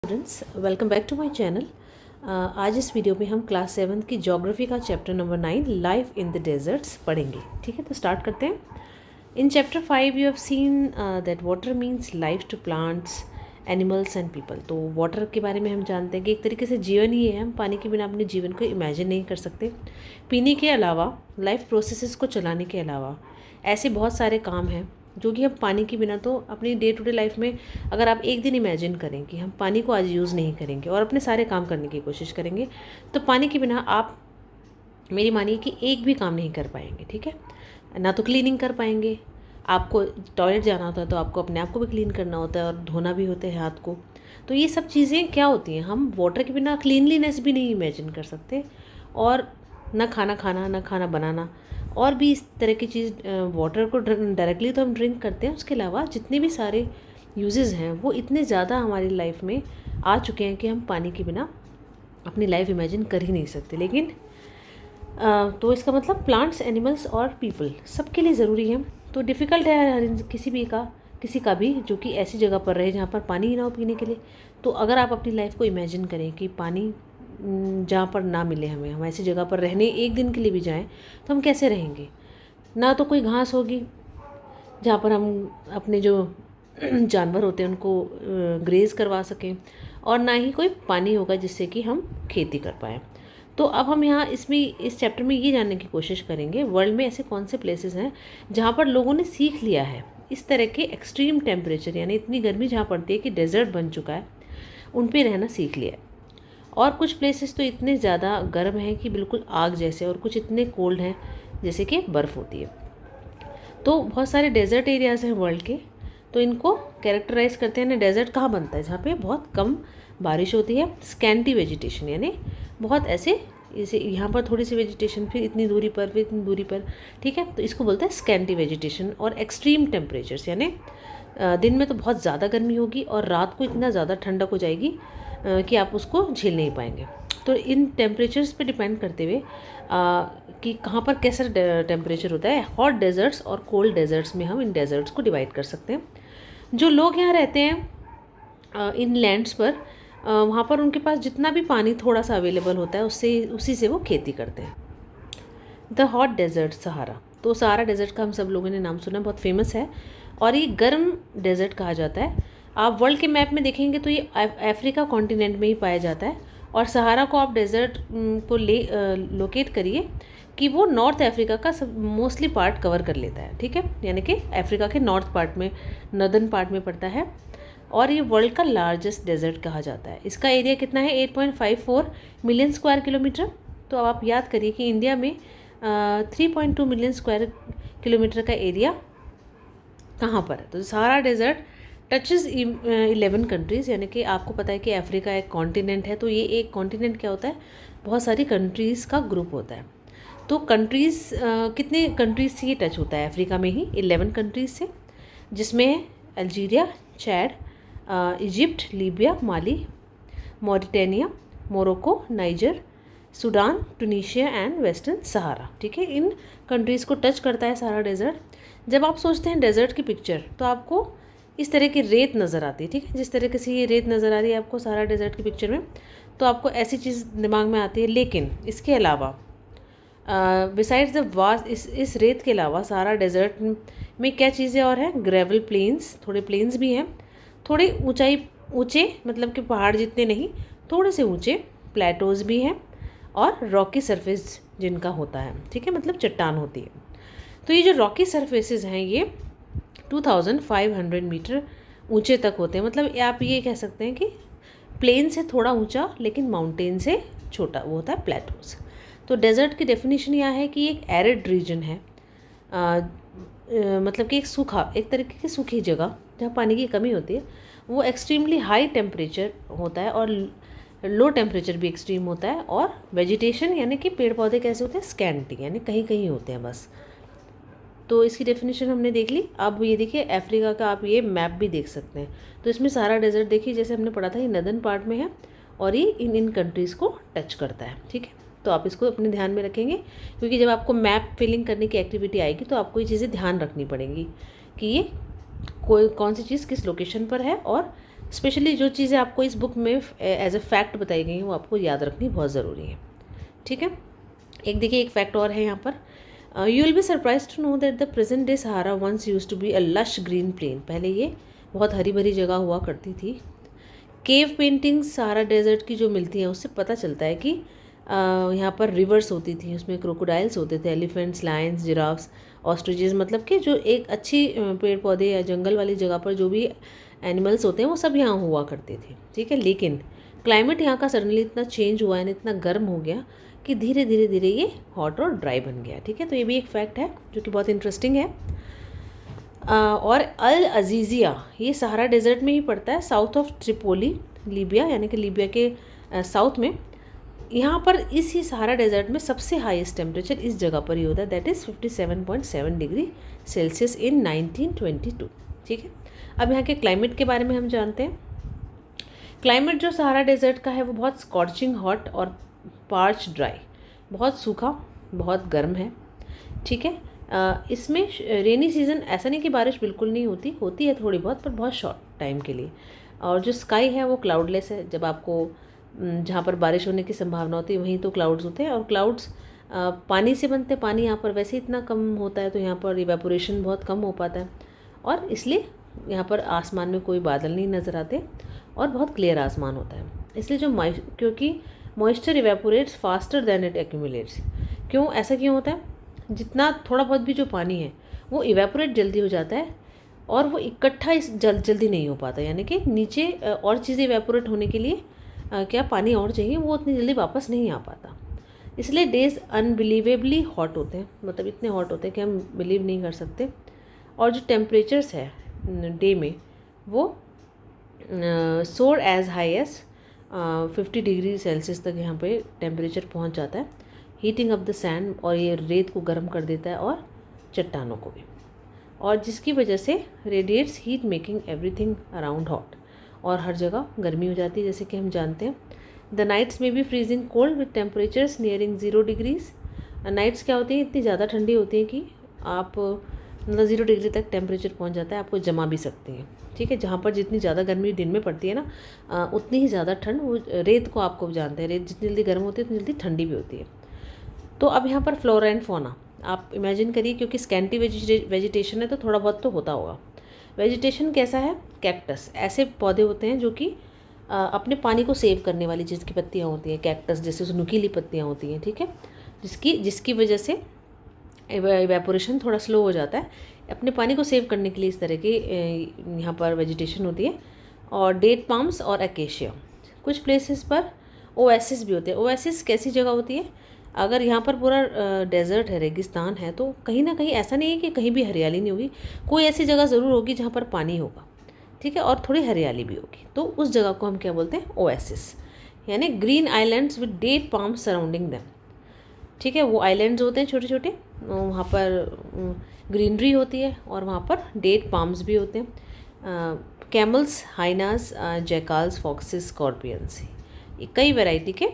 Students, welcome back to my channel. आज इस video में हम क्लास 7 की ज्योग्राफी का chapter number 9 life in the deserts पढ़ेंगे। ठीक है, तो स्टार्ट करते हैं। In chapter 5 you have seen that water means life to plants, animals and people. तो वाटर के बारे में हम जानते हैं कि एक तरीके से जीवन ही है। हम पानी के बिना अपने जीवन को इमेजिन नहीं कर सकते। पीने के अलावा, लाइफ प्रोसेसेस को चलाने के अलावा ऐसे बहुत सारे काम हैं जो कि हम पानी के बिना तो अपनी डे टू डे लाइफ में, अगर आप एक दिन इमेजिन करें कि हम पानी को आज यूज़ नहीं करेंगे और अपने सारे काम करने की कोशिश करेंगे, तो पानी के बिना आप मेरी मानिए कि एक भी काम नहीं कर पाएंगे। ठीक है, ना तो क्लीनिंग कर पाएंगे। आपको टॉयलेट जाना होता है तो आपको अपने आप को भी क्लीन करना होता है और धोना भी होता है हाथ को। तो ये सब चीज़ें क्या होती हैं, हम वाटर के बिना क्लीनलीनेस भी नहीं इमेजिन कर सकते, और ना खाना खाना, ना खाना बनाना, और भी इस तरह की चीज़। वाटर को डायरेक्टली तो हम ड्रिंक करते हैं, उसके अलावा जितने भी सारे यूजेस हैं वो इतने ज़्यादा हमारी लाइफ में आ चुके हैं कि हम पानी के बिना अपनी लाइफ इमेजिन कर ही नहीं सकते। लेकिन तो इसका मतलब प्लांट्स, एनिमल्स और पीपल सबके लिए ज़रूरी है। तो डिफ़िकल्ट है किसी का भी जो कि ऐसी जगह पर रहे जहाँ पर पानी ही ना हो पीने के लिए। तो अगर आप अपनी लाइफ को इमेजिन करें कि पानी जहाँ पर ना मिले हमें, हम ऐसी जगह पर रहने एक दिन के लिए भी जाएं, तो हम कैसे रहेंगे। ना तो कोई घास होगी जहाँ पर हम अपने जो जानवर होते हैं उनको ग्रेज़ करवा सकें, और ना ही कोई पानी होगा जिससे कि हम खेती कर पाएँ। तो अब हम यहाँ इस चैप्टर में ये जानने की कोशिश करेंगे, वर्ल्ड में ऐसे कौन से प्लेसेस हैं जहाँ पर लोगों ने सीख लिया है इस तरह के एक्सट्रीम टेम्परेचर, यानी इतनी गर्मी जहाँ पड़ती है कि डेजर्ट बन चुका है, उन पे रहना सीख लिया है। और कुछ प्लेसेस तो इतने ज़्यादा गर्म हैं कि बिल्कुल आग जैसे, और कुछ इतने कोल्ड हैं जैसे कि बर्फ़ होती है। तो बहुत सारे डेजर्ट एरियाज़ हैं वर्ल्ड के, तो इनको कैरेक्टराइज करते हैं। डेजर्ट कहाँ बनता है, जहाँ पे बहुत कम बारिश होती है, स्कैंटी वेजिटेशन, यानी बहुत ऐसे यहाँ पर थोड़ी सी वेजिटेशन, फिर इतनी दूरी पर, फिर इतनी दूरी पर। ठीक है, तो इसको बोलते हैं स्कैंटी वेजिटेशन। और एक्सट्रीम टेम्परेचर्स, यानी दिन में तो बहुत ज़्यादा गर्मी होगी और रात को इतना ज़्यादा ठंडक हो जाएगी कि आप उसको झेल नहीं पाएंगे। तो इन टेम्परेचर्स पे डिपेंड करते हुए कि कहाँ पर कैसा टेम्परेचर होता है, हॉट डेजर्ट्स और कोल्ड डेजर्ट्स में हम इन डेजर्ट्स को डिवाइड कर सकते हैं। जो लोग यहाँ रहते हैं इन लैंड्स पर, वहाँ पर उनके पास जितना भी पानी थोड़ा सा अवेलेबल होता है उसी से वो खेती करते हैं। द हॉट डेजर्ट सहारा, तो सहारा डेजर्ट का हम सब लोगों ने नाम सुना, बहुत फेमस है और ये गर्म डेजर्ट कहा जाता है। आप वर्ल्ड के मैप में देखेंगे तो ये अफ्रीका कॉन्टिनेंट में ही पाया जाता है। और सहारा को आप डेजर्ट को लोकेट करिए कि वो नॉर्थ अफ्रीका का सब मोस्टली पार्ट कवर कर लेता है। ठीक है, यानी कि अफ्रीका के नॉर्थ पार्ट में, नॉर्दर्न पार्ट में पड़ता है। और ये वर्ल्ड का लार्जेस्ट डेजर्ट कहा जाता है। इसका एरिया कितना है, 8.54 मिलियन स्क्वायर किलोमीटर। तो अब आप याद करिए कि इंडिया में 3.2 मिलियन स्क्वायर किलोमीटर का एरिया कहाँ पर है। तो सहारा डेजर्ट टचेस 11 कंट्रीज़, यानी कि आपको पता है कि अफ्रीका एक कॉन्टिनेंट है, तो ये एक कॉन्टिनेंट क्या होता है, बहुत सारी कंट्रीज़ का ग्रुप होता है। तो कंट्रीज़ कितने कंट्रीज़ से ये टच होता है, अफ्रीका में ही 11 कंट्रीज़ से, जिसमें Algeria, Chad, Egypt, Libya, Mali, Mauritania, Morocco, Niger, Sudan, Tunisia and western Sahara. ठीक है, इन कंट्रीज़ को टच करता है सहारा डेजर्ट। जब आप सोचते हैं डेजर्ट की पिक्चर, तो आपको इस तरह की रेत नज़र आती है। ठीक है, जिस तरीके से ये रेत नज़र आ रही है आपको सहारा डेजर्ट की पिक्चर में, तो आपको ऐसी चीज़ दिमाग में आती है। लेकिन इसके अलावा बिसाइड्स द वास्ट, इस रेत के अलावा सहारा डेजर्ट में क्या चीज़ें और हैं, ग्रेवल प्लेन्स, थोड़े प्लेन्स भी हैं, थोड़े ऊंचे मतलब कि पहाड़ जितने नहीं, थोड़े से ऊंचे प्लेटोज़ भी हैं, और रॉकी सरफेस जिनका होता है। ठीक है, मतलब चट्टान होती है। तो ये जो रॉकी सरफेसेस हैं ये 2500 मीटर ऊंचे तक होते हैं। मतलब आप ये कह सकते हैं कि प्लेन से थोड़ा ऊंचा लेकिन माउंटेन से छोटा, वो होता है प्लेटोज। तो डेजर्ट की डेफिनेशन यह है कि एक एरिड रीजन है, मतलब कि एक तरीके की सूखी जगह जहाँ पानी की कमी होती है। वो एक्सट्रीमली हाई टेम्परेचर होता है और लो टेम्परेचर भी एक्सट्रीम होता है। और वेजिटेशन यानी कि पेड़ पौधे कैसे होते हैं, स्कैंटी, यानी कहीं कहीं होते हैं बस। तो इसकी डेफिनेशन हमने देख ली। अब ये देखिए अफ्रीका का आप ये मैप भी देख सकते हैं। तो इसमें सारा डेजर्ट देखिए, जैसे हमने पढ़ा था, ये नदर्न पार्ट में है और ये इन कंट्रीज़ को टच करता है। ठीक है, तो आप इसको अपने ध्यान में रखेंगे, क्योंकि जब आपको मैप फिलिंग करने की एक्टिविटी आएगी तो आपको ये चीज़ें ध्यान रखनी पड़ेंगी कि ये कौन सी चीज़ किस लोकेशन पर है और स्पेशली जो चीज़ें आपको इस बुक में एज ए फैक्ट बताई गई हैं वो आपको याद रखनी बहुत ज़रूरी है, ठीक है। एक देखिए एक फैक्ट और है यहाँ पर, you will be surprise to know that the present day Sahara once use to be a lush green plain. पहले ये बहुत हरी भरी जगह हुआ करती थी। केव पेंटिंग्स सहारा डेजर्ट की जो मिलती हैं उससे पता चलता है कि यहाँ पर रिवर्स होती थी, उसमें क्रोकोडाइल्स होते थे, एलिफेंट्स, लायंस, जिराफ्स, ऑस्ट्रिचेस, मतलब कि जो एक अच्छी पेड़ पौधे या जंगल वाली जगह पर जो भी एनिमल्स होते हैं वो सब यहाँ हुआ करते थे, ठीक है। लेकिन क्लाइमेट यहाँ का सडनली इतना चेंज हुआ है, इतना गर्म हो गया कि धीरे धीरे धीरे ये हॉट और ड्राई बन गया, ठीक है। तो ये भी एक फैक्ट है जो कि बहुत इंटरेस्टिंग है। और अल अजीज़िया ये सहारा डेजर्ट में ही पड़ता है, साउथ ऑफ ट्रिपोली, लीबिया, यानी कि लीबिया के साउथ में। यहाँ पर इस ही सहारा डेजर्ट में सबसे हाईएस्ट टेम्परेचर इस जगह पर ही होता है, that is 57.7 degree Celsius in 1922, ठीक है। अब यहाँ के क्लाइमेट के बारे में हम जानते हैं। क्लाइमेट जो सहारा डेजर्ट का है वो बहुत स्कॉर्चिंग हॉट और पार्च ड्राई, बहुत सूखा, बहुत गर्म है, ठीक है। इसमें रेनी सीज़न ऐसा नहीं कि बारिश बिल्कुल नहीं होती है थोड़ी बहुत, पर बहुत शॉर्ट टाइम के लिए। और जो स्काई है वो क्लाउडलेस है, जब आपको जहाँ पर बारिश होने की संभावना होती है वहीं तो क्लाउड्स होते हैं, और क्लाउड्स पानी से बनते हैं। पानी यहाँ पर वैसे ही इतना कम होता है तो यहाँ पर इवेपोरेशन बहुत कम हो पाता है, और इसलिए यहाँ पर आसमान में कोई बादल नहीं नज़र आते और बहुत क्लियर आसमान होता है। इसलिए जो क्योंकि moisture evaporates faster than it accumulates. ऐसा क्यों होता है? जितना थोड़ा बहुत भी जो पानी है वो इवेपोरेट जल्दी हो जाता है और वो इकट्ठा जल्दी नहीं हो पाता, यानी कि नीचे और चीज़ें इवेपोरेट होने के लिए क्या पानी और चाहिए, वो उतनी जल्दी वापस नहीं आ पाता। इसलिए डेज अनबिलीवेबली हॉट होते हैं, मतलब इतने हॉट होते हैं कि हम बिलीव नहीं कर सकते। और जो टेम्परेचर्स है डे में वो soar as high as 50 degree Celsius तक यहाँ पे टेम्परेचर पहुँच जाता है, हीटिंग अप द सैंड, और ये रेत को गर्म कर देता है और चट्टानों को भी, और जिसकी वजह से radiates heat making everything around hot, और हर जगह गर्मी हो जाती है जैसे कि हम जानते हैं। द नाइट्स में भी freezing cold with temperatures nearing 0 degrees. Nights क्या होती हैं, इतनी ज़्यादा ठंडी होती हैं कि आप मतलब 0 डिग्री तक टेम्परेचर पहुंच जाता है, आपको जमा भी सकती हैं, ठीक है। जहाँ पर जितनी ज़्यादा गर्मी दिन में पड़ती है ना उतनी ही ज़्यादा ठंड वो रेत को, आपको जानते हैं रेत जितनी जल्दी गर्म होती है उतनी जल्दी ठंडी भी होती है। तो अब यहाँ पर फ्लोरा एंड फौना आप इमेजिन करिए, क्योंकि स्कैंटी वेजिटेशन है तो थोड़ा बहुत तो होता होगा। वेजिटेशन कैसा है? कैक्टस, ऐसे पौधे होते हैं जो कि अपने पानी को सेव करने वाली चीज़ की पत्तियाँ होती हैं, कैक्टस जैसे उसमें नुकीली पत्तियाँ होती हैं, ठीक है, जिसकी वजह से इवेपोरेशन थोड़ा स्लो हो जाता है। अपने पानी को सेव करने के लिए इस तरह की यहाँ पर वेजिटेशन होती है। और डेट पाम्स और एकेशिया, कुछ प्लेसेस पर ओएसिस भी होते हैं। ओएसिस कैसी जगह होती है? अगर यहाँ पर पूरा डेजर्ट है, रेगिस्तान है, तो कहीं ना कहीं ऐसा नहीं है कि कहीं भी हरियाली नहीं होगी, कोई ऐसी जगह ज़रूर होगी जहाँ पर पानी होगा, ठीक है, और थोड़ी हरियाली भी होगी। तो उस जगह को हम क्या बोलते हैं? ओएसिस, यानी green islands with date palms surrounding them, ठीक है। वो आइलैंड्स होते हैं छोटे छोटे, वहाँ पर ग्रीनरी होती है और वहाँ पर डेट पाम्स भी होते हैं। कैमल्स, हाइनास, जैकाल्स, फॉक्सेस, स्कॉर्पियंस, कई वैरायटी के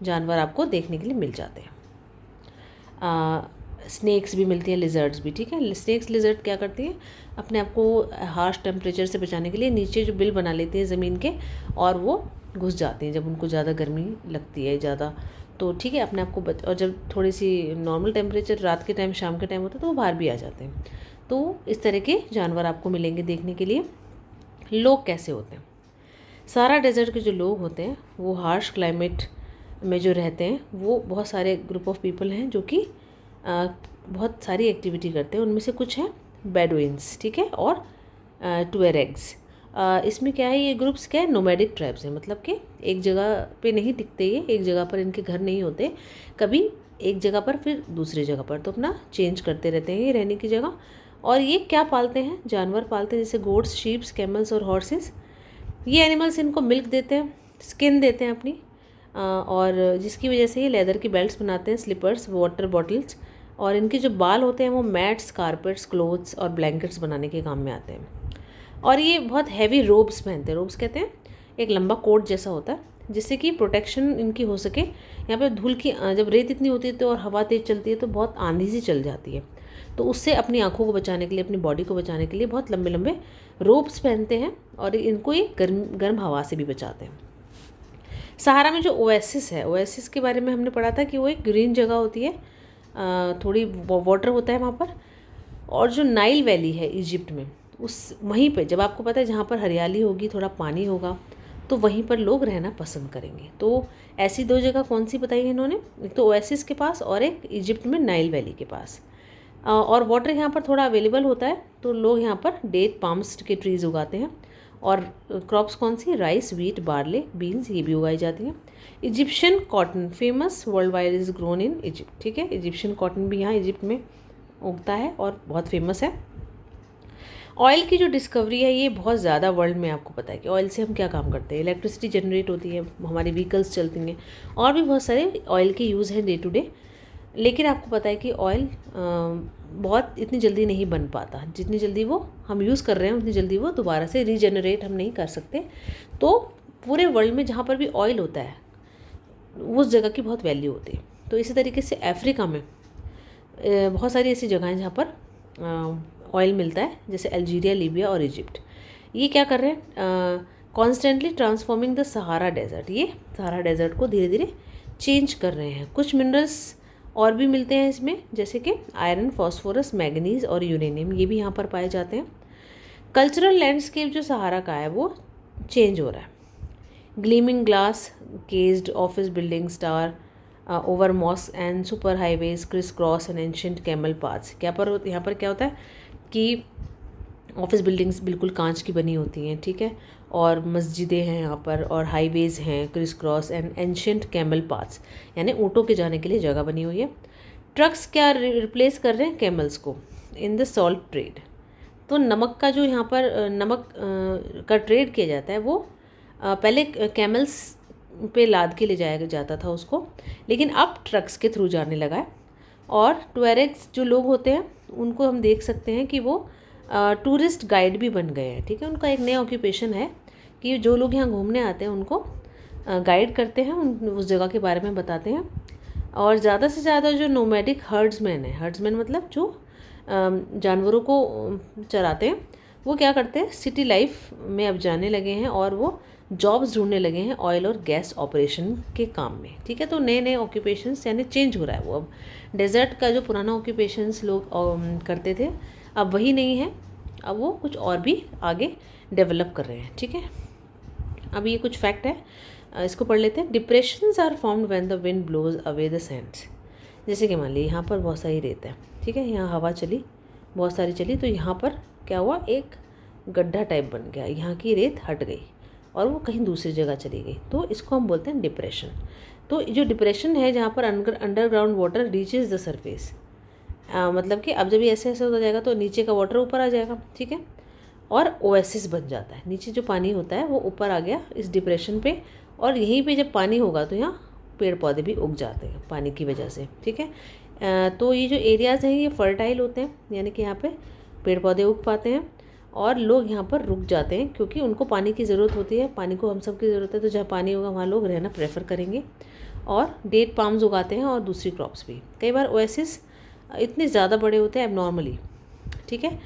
जानवर आपको देखने के लिए मिल जाते हैं। स्नेक्स भी मिलती हैं, लिजर्ड्स भी, ठीक है। स्नेक्स, लिजर्ड क्या करती हैं? अपने आप को हार्श टेम्परेचर से बचाने के लिए नीचे जो बिल बना लेती हैं ज़मीन के, और वो घुस जाती हैं जब उनको ज़्यादा गर्मी लगती है ज़्यादा, तो ठीक है, अपने आप को और जब थोड़ी सी नॉर्मल टेम्परेचर रात के टाइम, शाम के टाइम होता है तो वो बाहर भी आ जाते हैं। तो इस तरह के जानवर आपको मिलेंगे देखने के लिए। लोग कैसे होते हैं? सहारा डेजर्ट के जो लोग होते हैं वो हार्श क्लाइमेट में जो रहते हैं, वो बहुत सारे ग्रुप ऑफ पीपल हैं जो कि बहुत सारी एक्टिविटी करते हैं। उनमें से कुछ हैं बेडुइन्स, ठीक है, और टुएरेग्स। इसमें क्या है, ये ग्रुप्स क्या है? नोमैडिक ट्राइब्स हैं, मतलब कि एक जगह पे नहीं टिकते, ये एक जगह पर इनके घर नहीं होते, कभी एक जगह पर फिर दूसरी जगह पर, तो अपना चेंज करते रहते हैं ये रहने की जगह। और ये क्या पालते हैं? जानवर पालते हैं, जैसे गोट्स, शीप्स, कैमल्स और हॉर्सेस। ये एनिमल्स इनको मिल्क देते हैं, स्किन देते हैं अपनी, और जिसकी वजह से ये लेदर की बेल्ट्स बनाते हैं, स्लीपर्स, वाटर बॉटल्स, और इनके जो बाल होते हैं वो मैट्स, कारपेट्स, क्लोथ्स और ब्लैंकेट्स बनाने के काम में आते हैं। और ये बहुत हैवी रोब्स पहनते हैं। रोब्स कहते हैं एक लंबा कोट जैसा होता है, जिससे कि प्रोटेक्शन इनकी हो सके। यहाँ पे धूल की जब रेत इतनी होती है तो और हवा तेज़ चलती है तो बहुत आंधी सी चल जाती है, तो उससे अपनी आँखों को बचाने के लिए, अपनी बॉडी को बचाने के लिए बहुत लंबे लंबे रोब्स पहनते हैं और इनको ये गर्म हवा से भी बचाते हैं। सहारा में जो ओएसिस है, ओएसिस के बारे में हमने पढ़ा था कि वो एक ग्रीन जगह होती है, थोड़ी वाटर होता है वहाँ पर। और जो नाइल वैली है इजिप्ट में, उस वहीं पे जब आपको पता है जहाँ पर हरियाली होगी, थोड़ा पानी होगा, तो वहीं पर लोग रहना पसंद करेंगे। तो ऐसी 2 जगह कौन सी बताई है इन्होंने, एक तो ओएसिस के पास और एक इजिप्ट में नाइल वैली के पास। और वाटर यहाँ पर थोड़ा अवेलेबल होता है, तो लोग यहाँ पर डेट पाम्स के ट्रीज़ उगाते हैं। और क्रॉप्स कौन सी, राइस, व्हीट, बार्ले, बीन्स, ये भी उगाई जाती हैं। Egyptian cotton famous world wide is grown in Egypt, ठीक है। इजिप्शियन कॉटन भी यहाँ इजिप्ट में उगता है और बहुत फेमस है। ऑयल की जो डिस्कवरी है ये बहुत ज़्यादा वर्ल्ड में, आपको पता है कि ऑयल से हम क्या काम करते हैं, इलेक्ट्रिसिटी जनरेट होती है, हमारी व्हीकल्स चलती हैं, और भी बहुत सारे ऑयल के यूज़ हैं डे टू डे। लेकिन आपको पता है कि ऑयल बहुत इतनी जल्दी नहीं बन पाता, जितनी जल्दी वो हम यूज़ कर रहे हैं उतनी जल्दी वो दोबारा से रीजनरेट हम नहीं कर सकते। तो पूरे वर्ल्ड में जहाँ पर भी ऑयल होता है उस जगह की बहुत वैल्यू होती है। तो इसी तरीके से अफ्रीका में बहुत सारी ऐसी जगह हैं जहाँ पर ऑयल मिलता है, जैसे अल्जीरिया, लीबिया और इजिप्ट। ये क्या कर रहे हैं, constantly transforming the Sahara desert. ये सहारा डेजर्ट को धीरे धीरे चेंज कर रहे हैं। कुछ मिनरल्स और भी मिलते हैं इसमें, जैसे कि आयरन, फॉस्फोरस, मैग्नीज और यूरेनियम, ये भी यहाँ पर पाए जाते हैं। कल्चरल लैंडस्केप जो सहारा का है वो चेंज हो रहा है। Gleaming glass caged office building, star over mosque and super highways, criss cross and ancient camel paths. क्या पर यहाँ पर क्या होता है कि ऑफिस बिल्डिंग्स बिल्कुल कांच की बनी होती हैं, ठीक है, और मस्जिदें हैं यहाँ पर, और हाईवेज़ हैं, criss cross and ancient camel paths, यानी ऊँटों के जाने के लिए जगह बनी हुई है। ट्रक्स क्या रिप्लेस कर रहे हैं कैमल्स को इन द सॉल्ट ट्रेड। तो नमक का जो यहाँ पर नमक का ट्रेड किया जाता है वो पहले कैमल्स पे लाद के ले जाया जाता था उसको, लेकिन अब ट्रक्स के थ्रू जाने लगा है। और टुअरेग्स जो लोग होते हैं उनको हम देख सकते हैं कि वो टूरिस्ट गाइड भी बन गए हैं, ठीक है। उनका एक नया ऑक्यूपेशन है कि जो लोग यहाँ घूमने आते हैं उनको गाइड करते हैं, उस जगह के बारे में बताते हैं। और ज़्यादा से ज़्यादा जो नोमैडिक हर्ड्समैन है, हर्ड्समैन मतलब जो जानवरों को चराते हैं, वो क्या करते हैं, सिटी लाइफ में अब जाने लगे हैं और वो जॉब्स ढूंढने लगे हैं ऑयल और गैस ऑपरेशन के काम में, ठीक है। तो नए नए ऑक्यूपेशंस यानी चेंज हो रहा है वो। अब डेजर्ट का जो पुराना ऑक्यूपेशंस लोग करते थे अब वही नहीं है, अब वो कुछ और भी आगे डेवलप कर रहे हैं, ठीक है। अब ये कुछ फैक्ट है, इसको पढ़ लेते हैं। Depressions are formed when the wind blows away the sands. जैसे कि मान लीजिए यहाँ पर बहुत सारी रेत है, ठीक है, यहाँ हवा चली, बहुत सारी चली, तो यहाँ पर क्या हुआ, एक गड्ढा टाइप बन गया, यहाँ की रेत हट गई और वो कहीं दूसरी जगह चली गई, तो इसको हम बोलते हैं डिप्रेशन। तो जो डिप्रेशन है जहाँ पर underground water reaches the surface, मतलब कि अब जब ये ऐसे ऐसे होता जाएगा तो नीचे का वाटर ऊपर आ जाएगा, ठीक है, और ओएसिस बन जाता है। नीचे जो पानी होता है वो ऊपर आ गया इस डिप्रेशन पे, और यहीं पे जब पानी होगा तो यहाँ पेड़ पौधे भी उग जाते हैं पानी की वजह से, ठीक है। तो ये जो एरियाज़ हैं ये फर्टाइल होते हैं, यानी कि यहाँ पे पेड़ पौधे उग पाते हैं और लोग यहाँ पर रुक जाते हैं क्योंकि उनको पानी की ज़रूरत होती है। पानी को हम सब की ज़रूरत है, तो जहाँ पानी होगा वहाँ लोग रहना प्रेफर करेंगे और डेट पाम्स उगाते हैं और दूसरी क्रॉप्स भी। कई बार ओएसिस इतने ज़्यादा बड़े होते हैं एबनॉर्मली, ठीक है।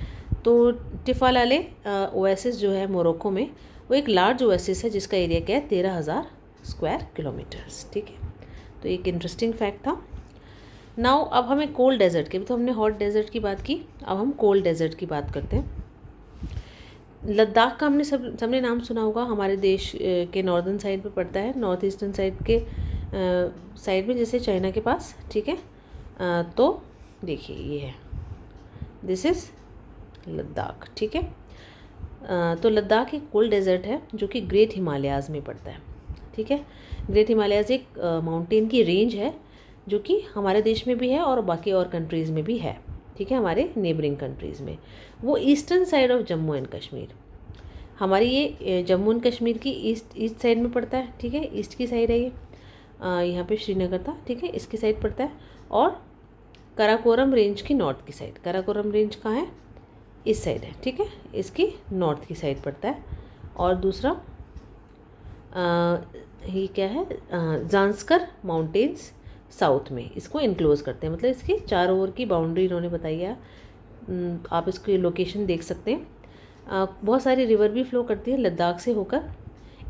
तो टिफालाले ओएसिस जो है मोरक्को में, वो एक लार्ज ओएसिस है जिसका एरिया क्या है 13,000 स्क्वायर किलोमीटर्स, ठीक है। तो एक इंटरेस्टिंग फैक्ट था। नाउ अब हमें कोल्ड डेजर्ट के, तो हमने हॉट डेजर्ट की बात की, अब हम कोल्ड डेजर्ट की बात करते हैं। लद्दाख का हमने सबने नाम सुना होगा, हमारे देश के नॉर्दर्न साइड पे पड़ता है, नॉर्थ ईस्टर्न साइड के साइड में, जैसे चाइना के पास, ठीक है। तो देखिए ये है, दिस इज़ लद्दाख, ठीक है। तो लद्दाख एक कोल्ड डेजर्ट है जो कि ग्रेट हिमालयाज़ में पड़ता है, ठीक है। ग्रेट हिमालयाज़ एक माउंटेन की रेंज है जो कि हमारे देश में भी है और बाकी और कंट्रीज़ में भी है, ठीक है, हमारे नेबरिंग कंट्रीज़ में। वो eastern side of Jammu and Kashmir, हमारी ये जम्मू एंड कश्मीर की ईस्ट साइड में पड़ता है, ठीक है, ईस्ट की साइड है ये। यहाँ पे श्रीनगर था, ठीक है, इसकी साइड पड़ता है। और काराकोरम रेंज की नॉर्थ की साइड, काराकोरम रेंज कहाँ है, इस साइड है, ठीक है, इसकी नॉर्थ की साइड पड़ता है। और दूसरा ये क्या है, जांस्कर माउंटेन्स साउथ में इसको इनक्लोज़ करते हैं, मतलब इसकी चारों ओर की बाउंड्री इन्होंने बताई है। आप इसकी लोकेशन देख सकते हैं। बहुत सारी रिवर भी फ्लो करती है लद्दाख से होकर।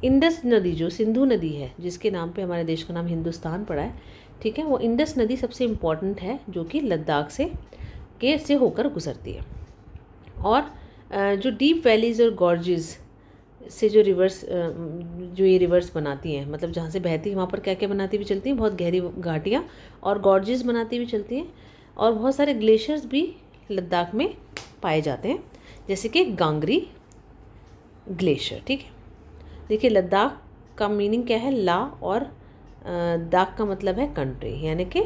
इंडस नदी जो सिंधु नदी है, जिसके नाम पे हमारे देश का नाम हिंदुस्तान पड़ा है, ठीक है, वो इंडस नदी सबसे इम्पॉर्टेंट है, जो कि लद्दाख से होकर गुजरती है। और जो डीप वैलीज़ और गॉर्जेस से जो ये रिवर्स बनाती हैं, मतलब जहाँ से बहती है वहाँ पर क्या क्या बनाती हुई चलती हैं, बहुत गहरी घाटियाँ और गॉर्जेस बनाती हुई चलती हैं। और बहुत सारे ग्लेशियर्स भी लद्दाख में पाए जाते हैं, जैसे कि गांगरी ग्लेशियर, ठीक है। देखिए लद्दाख का मीनिंग क्या है, ला और दाख का मतलब है कंट्री, यानी कि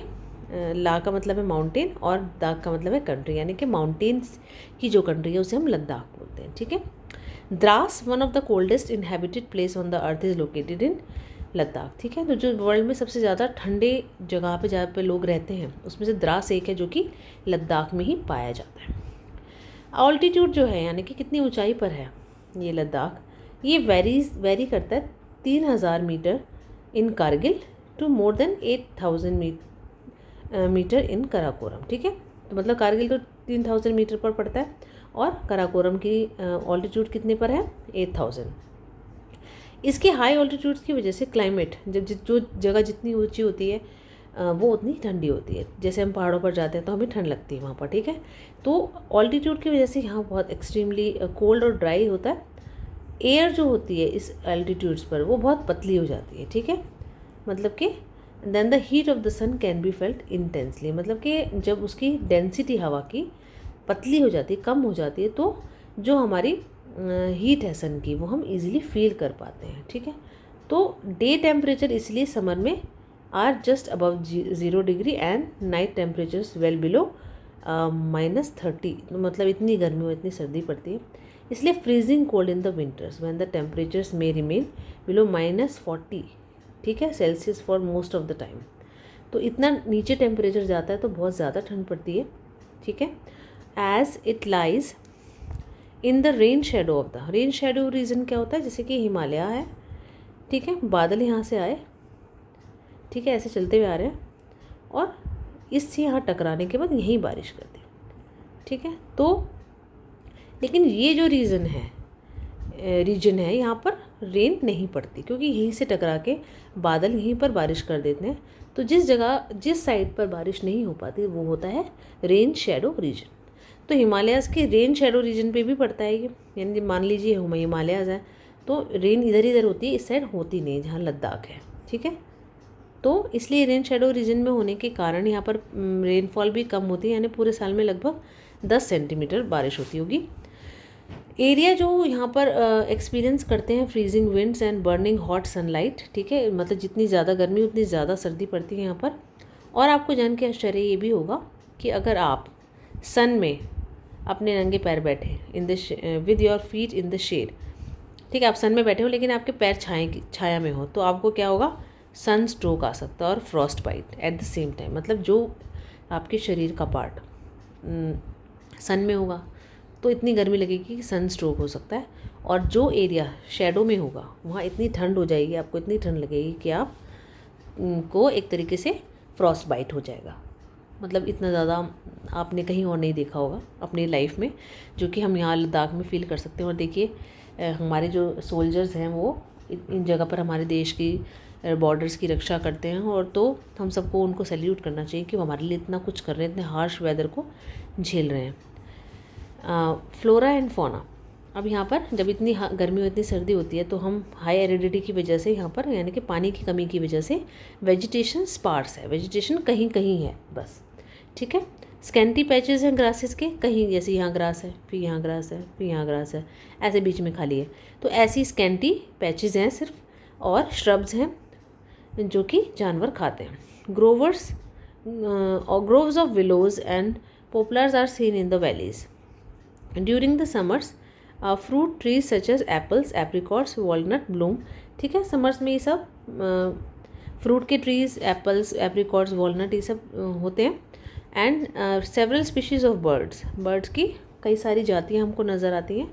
ला का मतलब है माउंटेन और दाख का मतलब है कंट्री, यानी कि माउंटेन्स की जो कंट्री है उसे हम लद्दाख बोलते हैं, ठीक है। Dras one of the coldest inhabited place on the earth is located in Ladakh, ठीक है। तो जो वर्ल्ड में सबसे ज़्यादा ठंडे जगह पे जहाँ पे लोग रहते हैं उसमें से द्रास एक है, जो कि लद्दाख में ही पाया जाता है। ऑल्टीट्यूड जो है, यानी कि कितनी ऊंचाई पर है ये लद्दाख, ये वेरी करता है 3000 metre in Kargil to more than 8000 metre in Karakoram, ठीक है। तो मतलब कारगिल तो 3000 मीटर पर पड़ता है और कराकोरम की ऑल्टीट्यूड कितने पर है, 8000। इसके हाई ऑल्टीट्यूड्स की वजह से क्लाइमेट, जब जो जगह जितनी ऊंची होती है वो उतनी ठंडी होती है। जैसे हम पहाड़ों पर जाते हैं तो हमें ठंड लगती है वहाँ पर, ठीक है। तो ऑल्टीट्यूड की वजह से यहाँ बहुत एक्सट्रीमली कोल्ड और ड्राई होता है। एयर जो होती है इस एल्टीट्यूड्स पर वो बहुत पतली हो जाती है, ठीक है। मतलब कि then the heat of the sun can be felt intensely, मतलब कि जब उसकी डेंसिटी हवा की पतली हो जाती है, कम हो जाती है, तो जो हमारी हीट है सन की वो हम इजीली फील कर पाते हैं, ठीक है। तो डे टेम्परेचर इसलिए समर में are just above 0 degree and night temperatures well below -30, मतलब इतनी गर्मी और इतनी सर्दी पड़ती है। इसलिए freezing cold in the winters when the temperatures may remain below -40, ठीक है, Celsius for most of the time. तो इतना नीचे टेम्परेचर जाता है तो बहुत ज़्यादा ठंड पड़ती है, ठीक है। As it lies in the rain shadow of the, rain shadow region क्या होता है, जैसे कि हिमालय है, ठीक है, बादल यहाँ से आए, ठीक है, ऐसे चलते हुए आ रहे हैं और इससे यहाँ टकराने के बाद यहीं बारिश करते हैं, ठीक है। तो लेकिन ये जो रीजन है यहाँ पर रेन नहीं पड़ती, क्योंकि यहीं से टकरा के बादल यहीं पर बारिश कर देते हैं। तो जिस साइड पर बारिश नहीं हो पाती वो होता है रेन शेडो रीजन। तो हिमालयाज़ के रेन शेडो रीजन पे भी पड़ता है ये, यानी मान लीजिए हिमालयाज़ है तो रेन इधर होती है, इस साइड होती नहीं जहाँ लद्दाख है, ठीक है। तो इसलिए रेन शेडो रीजन में होने के कारण यहाँ पर रेनफॉल भी कम होती है, यानी पूरे साल में लगभग 10 सेंटीमीटर बारिश होती होगी। एरिया जो यहाँ पर एक्सपीरियंस करते हैं freezing winds and burning hot sunlight, ठीक है, मतलब जितनी ज़्यादा गर्मी उतनी ज़्यादा सर्दी पड़ती है यहाँ पर। और आपको जान के आश्चर्य ये भी होगा कि अगर आप सन में अपने नंगे पैर बैठे in the with your feet in the shade, ठीक है, आप सन में बैठे हो लेकिन आपके पैर छाया में हो, तो आपको क्या होगा, सन स्ट्रोक आ सकता है और frostbite at the same time. मतलब जो आपके शरीर का पार्ट सन में होगा तो इतनी गर्मी लगेगी कि सन स्ट्रोक हो सकता है, और जो एरिया शेडो में होगा वहाँ इतनी ठंड हो जाएगी, आपको इतनी ठंड लगेगी कि आप को एक तरीके से फ्रॉस्ट बाइट हो जाएगा। मतलब इतना ज़्यादा आपने कहीं और नहीं देखा होगा अपनी लाइफ में, जो कि हम यहाँ लद्दाख में फ़ील कर सकते हैं। और देखिए हमारे जो सोल्जर्स हैं वो इन जगह पर हमारे देश की बॉर्डर्स की रक्षा करते हैं, और तो हम सबको उनको सैल्यूट करना चाहिए कि वो हमारे लिए इतना कुछ कर रहे हैं, इतने हार्श वेदर को झेल रहे हैं। फ्लोरा एंड फौना, अब यहाँ पर जब इतनी गर्मी और इतनी सर्दी होती है तो हम हाई एरिडिटी की वजह से यहाँ पर, यानी कि पानी की कमी की वजह से वेजिटेशन स्पार्स है, वेजिटेशन कहीं कहीं है बस, ठीक है। स्कैंटी पैचेस हैं ग्रासेस के, कहीं जैसे यहाँ ग्रास है, फिर यहाँ ग्रास है, फिर यहाँ ग्रास है, ऐसे बीच में खाली है, तो ऐसी स्कैंटी पैचेस हैं सिर्फ, और श्रब्स हैं जो कि जानवर खाते हैं। ग्रोवर्स और groves of willows and poplars are seen in the valleys during the summers. Fruit trees such as apples, apricots, walnut bloom, ठीक है। समर्स में ये सब फ्रूट के ट्रीज, एप्पल्स, एप्रिकॉट्स, वॉलनट ये सब होते हैं। And several species of birds की कई सारी जातियाँ हमको नज़र आती हैं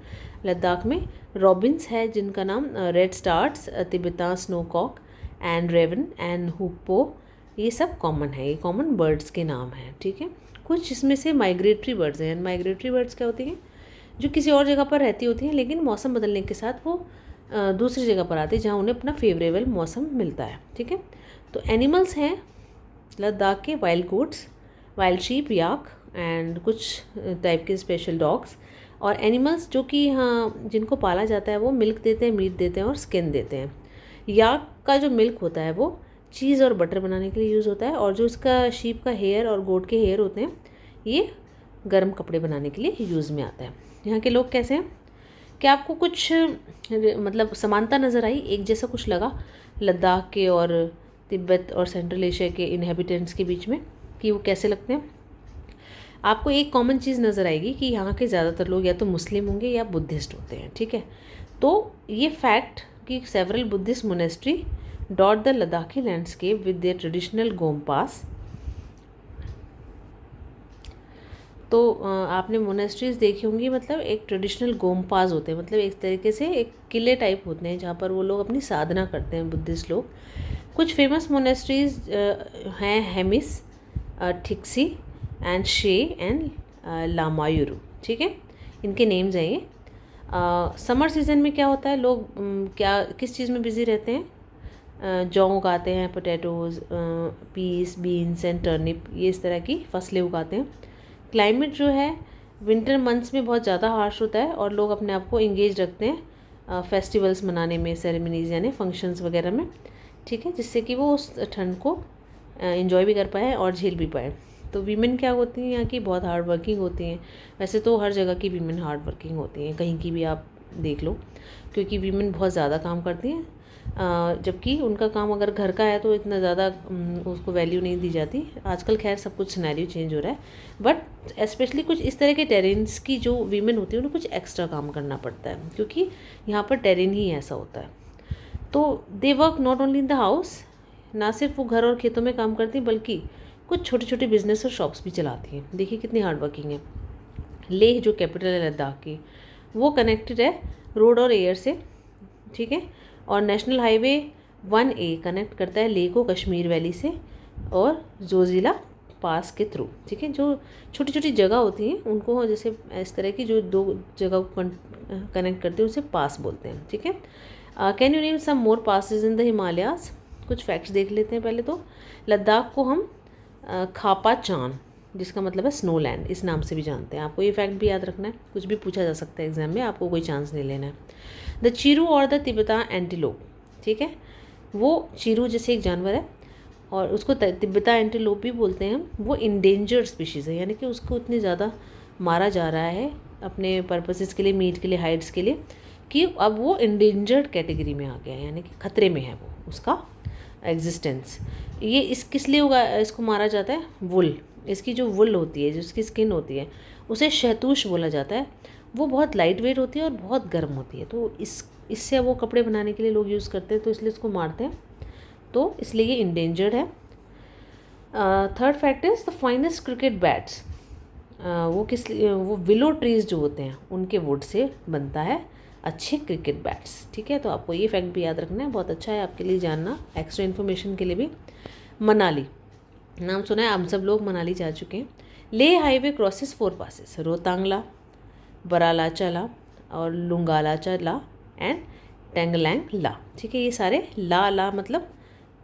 लद्दाख में। रॉबिन्स है जिनका नाम redstarts, Tibetan snowcock and raven and hoopoe, ये सब कॉमन है, ये कॉमन बर्ड्स के नाम हैं, ठीक है। कुछ इसमें से माइग्रेटरी बर्ड्स हैं। माइग्रेटरी बर्ड्स क्या होती हैं? जो किसी और जगह पर रहती होती हैं, लेकिन मौसम बदलने के साथ वो दूसरी जगह पर आती है जहाँ उन्हें अपना फेवरेबल मौसम मिलता है, ठीक है। तो एनिमल्स हैं लद्दाख के wild goats, wild sheep, yak and कुछ टाइप के स्पेशल डॉग्स। और एनिमल्स जो कि यहाँ जिनको पाला जाता है वो मिल्क देते हैं, मीट देते हैं और स्किन देते हैं। याक का जो मिल्क होता है वो चीज़ और बटर बनाने के लिए यूज़ होता है, और जो इसका शीप का हेयर और गोट के हेयर होते हैं ये गर्म कपड़े बनाने के लिए यूज़ में आता है। यहाँ के लोग कैसे हैं? क्या आपको कुछ मतलब समानता नज़र आई, एक जैसा कुछ लगा लद्दाख के और तिब्बत और सेंट्रल एशिया के इनहेबिटेंट्स के बीच में कि वो कैसे लगते हैं? आपको एक कॉमन चीज़ नज़र आएगी कि यहाँ के ज़्यादातर लोग या तो मुस्लिम होंगे या बुद्धिस्ट होते हैं, ठीक है। तो ये फैक्ट कि several Buddhist monastery dot the Ladakhi landscape with their traditional gompas. तो आपने मोनेस्ट्रीज देखी होंगी, मतलब एक ट्रेडिशनल गोम्पास होते हैं, मतलब एक तरीके से एक किले टाइप होते हैं जहाँ पर वो लोग अपनी साधना करते हैं बुद्धिस्ट लोग। कुछ फेमस मोनेस्ट्रीज हैं हेमिस, ठिक्सी एंड शे एंड लामायुरु, ठीक है। इनके नेम्स हैं ये। समर सीज़न में क्या होता है, लोग क्या किस चीज़ में बिज़ी रहते हैं? जौ उगाते हैं, potatoes, peas, beans and turnip, ये इस तरह की फसलें उगाते हैं। क्लाइमेट जो है विंटर मंथ्स में बहुत ज़्यादा हार्श होता है और लोग अपने आप को इंगेज रखते हैं फेस्टिवल्स मनाने में, सेरेमनीज़ यानी फंक्शंस वगैरह में, ठीक है, जिससे कि वो उस ठंड को एंजॉय भी कर पाए और झेल भी पाए। तो वीमेन क्या होती हैं यहाँ की? बहुत हार्ड वर्किंग होती हैं। वैसे तो हर जगह की वीमेन हार्ड वर्किंग होती हैं, कहीं की भी आप देख लो, क्योंकि वीमेन बहुत ज़्यादा काम करती हैं, जबकि उनका काम अगर घर का है तो इतना ज़्यादा उसको वैल्यू नहीं दी जाती। आजकल खैर सब कुछ सिनेरियो चेंज हो रहा है, बट स्पेशली कुछ इस तरह के टेरेन्स की जो वीमेन होती है उन्हें कुछ एक्स्ट्रा काम करना पड़ता है, क्योंकि यहाँ पर टेरेन ही ऐसा होता है। तो they work not only in the house, ना सिर्फ वो घर और खेतों में काम करती बल्कि कुछ छोटे छोटे बिजनेस और शॉप्स भी चलाती हैं। देखिए कितनी हार्ड वर्किंग है। लेह जो कैपिटल है लद्दाख की, वो कनेक्टेड है रोड और एयर से, ठीक है। और नेशनल हाईवे 1A कनेक्ट करता है लेह को कश्मीर वैली से और जोजिला पास के थ्रू, ठीक है। जो छोटी छोटी जगह होती हैं उनको, जैसे इस तरह की जो दो जगह को कनेक्ट करते हैं उसे पास बोलते हैं, ठीक है। Can you name some more passes in the Himalayas? कुछ फैक्ट्स देख लेते हैं पहले तो। लद्दाख को हम खापा चान, जिसका मतलब है स्नो लैंड, इस नाम से भी जानते हैं। आपको ये फैक्ट भी याद रखना है, कुछ भी पूछा जा सकता है एग्जाम में, आपको कोई चांस नहीं लेना है। द चीरू और द तिब्बता एंटीलोप, ठीक है, वो चीरू जैसे एक जानवर है और उसको तिब्बता एंटीलोप भी बोलते हैं। वो इंडेंजर्ड स्पीशीज़ है, यानी कि उसको इतनी ज़्यादा मारा जा रहा है अपने पर्पसेस के लिए, मीट के लिए, हाइड्स के लिए, कि अब वो इंडेंजर्ड कैटेगरी में आ गया है, यानी कि खतरे में है वो, उसका एग्जिस्टेंस। ये किस लिए होगा इसको मारा जाता है? वुल, इसकी जो वुल होती है, जो इसकी स्किन होती है, उसे शहतूश बोला जाता है। वो बहुत लाइट वेट होती है और बहुत गर्म होती है, तो इससे वो कपड़े बनाने के लिए लोग यूज़ करते हैं, तो इसलिए इसको मारते हैं, तो इसलिए ये इंडेंजर्ड है। Third fact is the finest cricket bats, वो विलो ट्रीज जो होते हैं उनके वुड से बनता है अच्छे क्रिकेट बैट्स, ठीक है। तो आपको ये फैक्ट भी याद रखना है, बहुत अच्छा है आपके लिए जानना, एक्स्ट्रा इन्फॉर्मेशन के लिए भी। मनाली नाम सुना है, हम सब लोग मनाली जा चुके हैं। Leh highway crosses 4 passes, Rohtangla, बरालाचाला और लुंगालाचाला एंड टेंगलैंग ला, ठीक है। ये सारे ला मतलब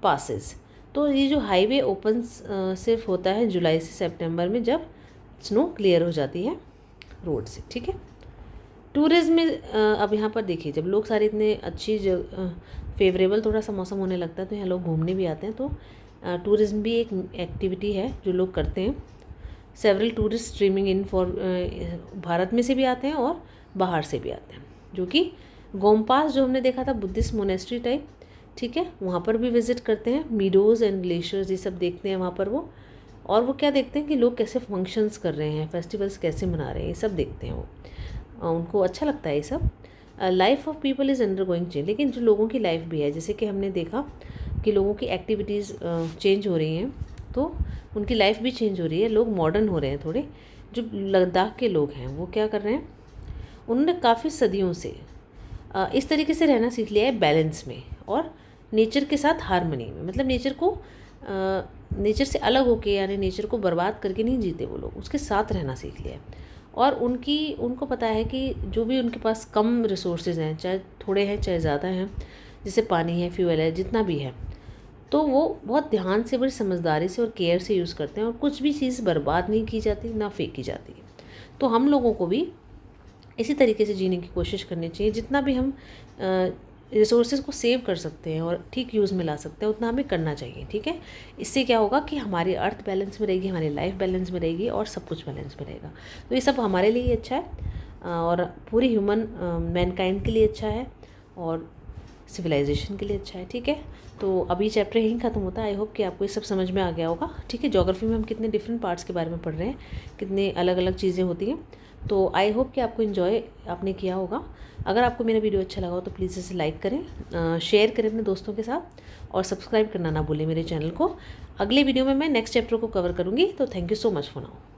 पासेस। तो ये जो हाईवे ओपन सिर्फ होता है जुलाई से सितंबर में, जब स्नो क्लियर हो जाती है रोड से, ठीक है। टूरिज्म में अब यहाँ पर देखिए, जब लोग सारे इतने अच्छी फेवरेबल थोड़ा सा मौसम होने लगता है तो यहाँ लोग घूमने भी आते हैं। तो टूरिज्म भी एक एक्टिविटी है जो लोग करते हैं। Several tourist streaming in for Bharat में से भी आते हैं और बाहर से भी आते हैं, जो कि गोम्पास जो हमने देखा था बुद्धिस्ट मोनेस्ट्री टाइप, ठीक है, वहाँ पर भी विजिट करते हैं। मीडोज़ एंड ग्लेशियर्स ये सब देखते हैं वहाँ पर वो, और वो क्या देखते हैं कि लोग कैसे फंक्शंस कर रहे हैं, फेस्टिवल्स कैसे मना रहे हैं, ये सब देखते हैं वो, उनको अच्छा लगता है ये सब। Life of people is under going change, लेकिन जो लोगों की लाइफ भी है, जैसे कि हमने देखा कि लोगों की एक्टिविटीज़ चेंज हो रही हैं, तो उनकी लाइफ भी चेंज हो रही है, लोग मॉडर्न हो रहे हैं थोड़े। जो लद्दाख के लोग हैं वो क्या कर रहे हैं, उन्होंने काफ़ी सदियों से इस तरीके से रहना सीख लिया है, बैलेंस में और नेचर के साथ हारमनी में, मतलब नेचर को नेचर से अलग होके यानी नेचर को बर्बाद करके नहीं जीते वो लोग, उसके साथ रहना सीख लिया है। और उनको पता है कि जो भी उनके पास कम रिसोर्सेज हैं, चाहे थोड़े हैं चाहे ज़्यादा हैं, जैसे पानी है, फ्यूल है, जितना भी है, तो वो बहुत ध्यान से, बड़ी समझदारी से और केयर से यूज़ करते हैं और कुछ भी चीज़ बर्बाद नहीं की जाती, ना फेंकी जाती है। तो हम लोगों को भी इसी तरीके से जीने की कोशिश करनी चाहिए। जितना भी हम रिसोर्सेज को सेव कर सकते हैं और ठीक यूज़ में ला सकते हैं उतना हमें करना चाहिए, ठीक है। इससे क्या होगा कि हमारी अर्थ बैलेंस में रहेगी, हमारी लाइफ बैलेंस में रहेगी और सब कुछ बैलेंस में रहेगा। तो ये सब हमारे लिए अच्छा है और पूरी ह्यूमन मैनकाइंड के लिए अच्छा है और सिविलाइजेशन के लिए अच्छा है, ठीक है। तो अभी चैप्टर यहीं ख़त्म होता है। आई होप कि आपको ये सब समझ में आ गया होगा, ठीक है। ज्योग्राफी में हम कितने डिफरेंट पार्ट्स के बारे में पढ़ रहे हैं, कितने अलग अलग चीज़ें होती हैं। तो आई होप कि आपको इन्जॉय आपने किया होगा। अगर आपको मेरा वीडियो अच्छा लगा हो तो प्लीज़ इसे लाइक करें, शेयर करें अपने दोस्तों के साथ और सब्सक्राइब करना ना भूलें मेरे चैनल को। अगले वीडियो में मैं नेक्स्ट चैप्टर को कवर करूँगी। तो thank you so much for now.